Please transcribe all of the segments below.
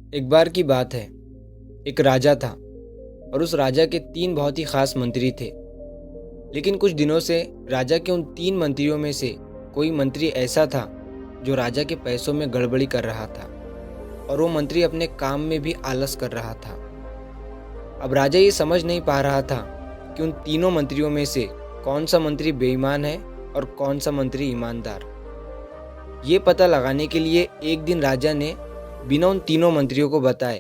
एक बार की बात है। एक राजा था और उस राजा के 3 बहुत ही खास मंत्री थे। लेकिन कुछ दिनों से राजा के उन 3 मंत्रियों में से कोई मंत्री ऐसा था जो राजा के पैसों में गड़बड़ी कर रहा था और वो मंत्री अपने काम में भी आलस कर रहा था। अब राजा ये समझ नहीं पा रहा था कि उन तीनों मंत्रियों में से कौन सा मंत्री बेईमान है और कौन सा मंत्री ईमानदार। ये पता लगाने के लिए एक दिन राजा ने बिना उन तीनों मंत्रियों को बताए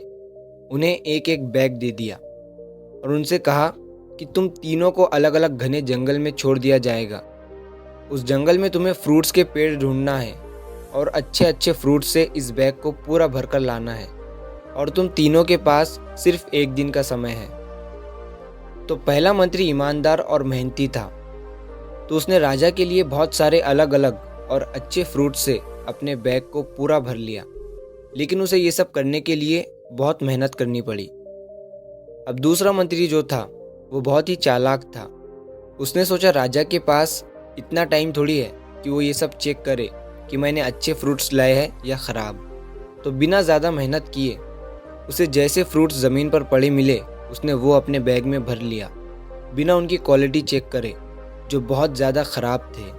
उन्हें एक एक बैग दे दिया और उनसे कहा कि तुम तीनों को अलग अलग घने जंगल में छोड़ दिया जाएगा। उस जंगल में तुम्हें फ्रूट्स के पेड़ ढूंढना है और अच्छे अच्छे फ्रूट से इस बैग को पूरा भरकर लाना है और तुम तीनों के पास सिर्फ एक दिन का समय है। तो पहला मंत्री ईमानदार और मेहनती था, तो उसने राजा के लिए बहुत सारे अलग अलग और अच्छे फ्रूट से अपने बैग को पूरा भर लिया। लेकिन उसे ये सब करने के लिए बहुत मेहनत करनी पड़ी। अब दूसरा मंत्री जो था वो बहुत ही चालाक था। उसने सोचा राजा के पास इतना टाइम थोड़ी है कि वो ये सब चेक करे कि मैंने अच्छे फ्रूट्स लाए हैं या ख़राब। तो बिना ज़्यादा मेहनत किए उसे जैसे फ्रूट्स ज़मीन पर पड़े मिले उसने वो अपने बैग में भर लिया, बिना उनकी क्वालिटी चेक करे जो बहुत ज़्यादा ख़राब थे।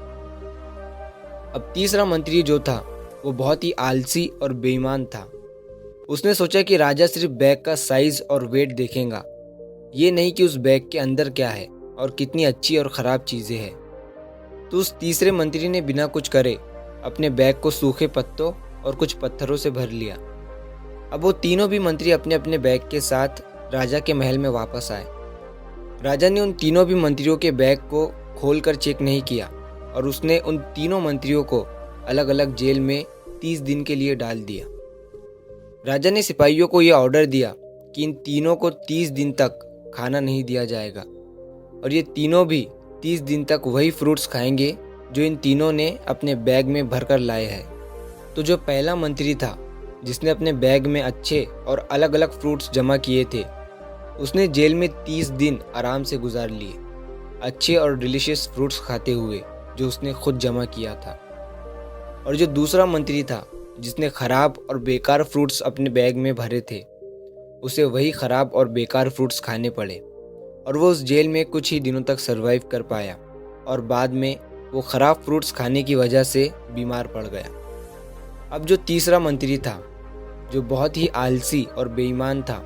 अब तीसरा मंत्री जो था वो बहुत ही आलसी और बेईमान था। उसने सोचा कि राजा सिर्फ बैग का साइज़ और वेट देखेगा, ये नहीं कि उस बैग के अंदर क्या है और कितनी अच्छी और ख़राब चीज़ें हैं। तो उस तीसरे मंत्री ने बिना कुछ करे अपने बैग को सूखे पत्तों और कुछ पत्थरों से भर लिया। अब वो तीनों भी मंत्री अपने अपने बैग के साथ राजा के महल में वापस आए। राजा ने उन तीनों भी मंत्रियों के बैग को खोलकर चेक नहीं किया और उसने उन तीनों मंत्रियों को अलग अलग जेल में 30 दिन के लिए डाल दिया। राजा ने सिपाहियों को यह ऑर्डर दिया कि इन तीनों को 30 दिन तक खाना नहीं दिया जाएगा और ये तीनों भी 30 दिन तक वही फ्रूट्स खाएंगे जो इन तीनों ने अपने बैग में भरकर लाए हैं। तो जो पहला मंत्री था जिसने अपने बैग में अच्छे और अलग अलग फ्रूट्स जमा किए थे, उसने जेल में 30 दिन आराम से गुजार लिए, अच्छे और डिलीशियस फ्रूट्स खाते हुए जो उसने खुद जमा किया था। और जो दूसरा मंत्री था जिसने ख़राब और बेकार फ्रूट्स अपने बैग में भरे थे, उसे वही ख़राब और बेकार फ्रूट्स खाने पड़े और वो उस जेल में कुछ ही दिनों तक सरवाइव कर पाया और बाद में वो ख़राब फ्रूट्स खाने की वजह से बीमार पड़ गया। अब जो तीसरा मंत्री था जो बहुत ही आलसी और बेईमान था,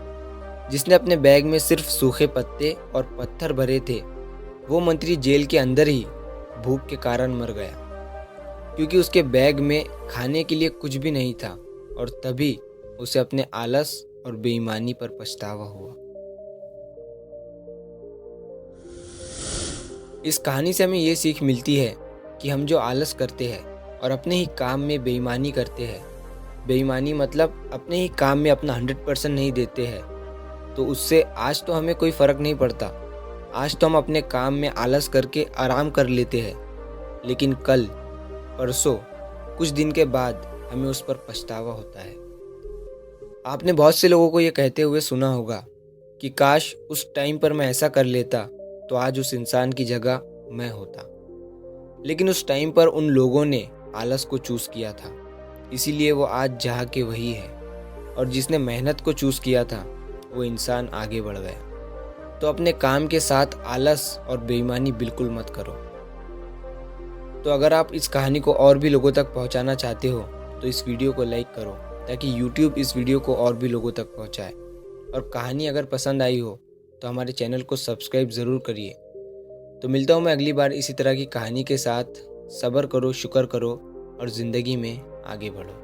जिसने अपने बैग में सिर्फ सूखे पत्ते और पत्थर भरे थे, वो मंत्री जेल के अंदर ही भूख के कारण मर गया क्योंकि उसके बैग में खाने के लिए कुछ भी नहीं था और तभी उसे अपने आलस और बेईमानी पर पछतावा हुआ। इस कहानी से हमें ये सीख मिलती है कि हम जो आलस करते हैं और अपने ही काम में बेईमानी करते हैं, बेईमानी मतलब अपने ही काम में अपना 100% नहीं देते हैं, तो उससे आज तो हमें कोई फ़र्क नहीं पड़ता, आज तो हम अपने काम में आलस करके आराम कर लेते हैं, लेकिन कल परसों कुछ दिन के बाद हमें उस पर पछतावा होता है। आपने बहुत से लोगों को ये कहते हुए सुना होगा कि काश उस टाइम पर मैं ऐसा कर लेता तो आज उस इंसान की जगह मैं होता। लेकिन उस टाइम पर उन लोगों ने आलस को चूज़ किया था, इसीलिए वो आज जहाँ के वही है, और जिसने मेहनत को चूज़ किया था वो इंसान आगे बढ़ गया। तो अपने काम के साथ आलस और बेईमानी बिल्कुल मत करो। तो अगर आप इस कहानी को और भी लोगों तक पहुंचाना चाहते हो तो इस वीडियो को लाइक करो ताकि YouTube इस वीडियो को और भी लोगों तक पहुंचाए। और कहानी अगर पसंद आई हो तो हमारे चैनल को सब्सक्राइब ज़रूर करिए। तो मिलता हूँ मैं अगली बार इसी तरह की कहानी के साथ। सब्र करो, शुक्र करो और ज़िंदगी में आगे बढ़ो।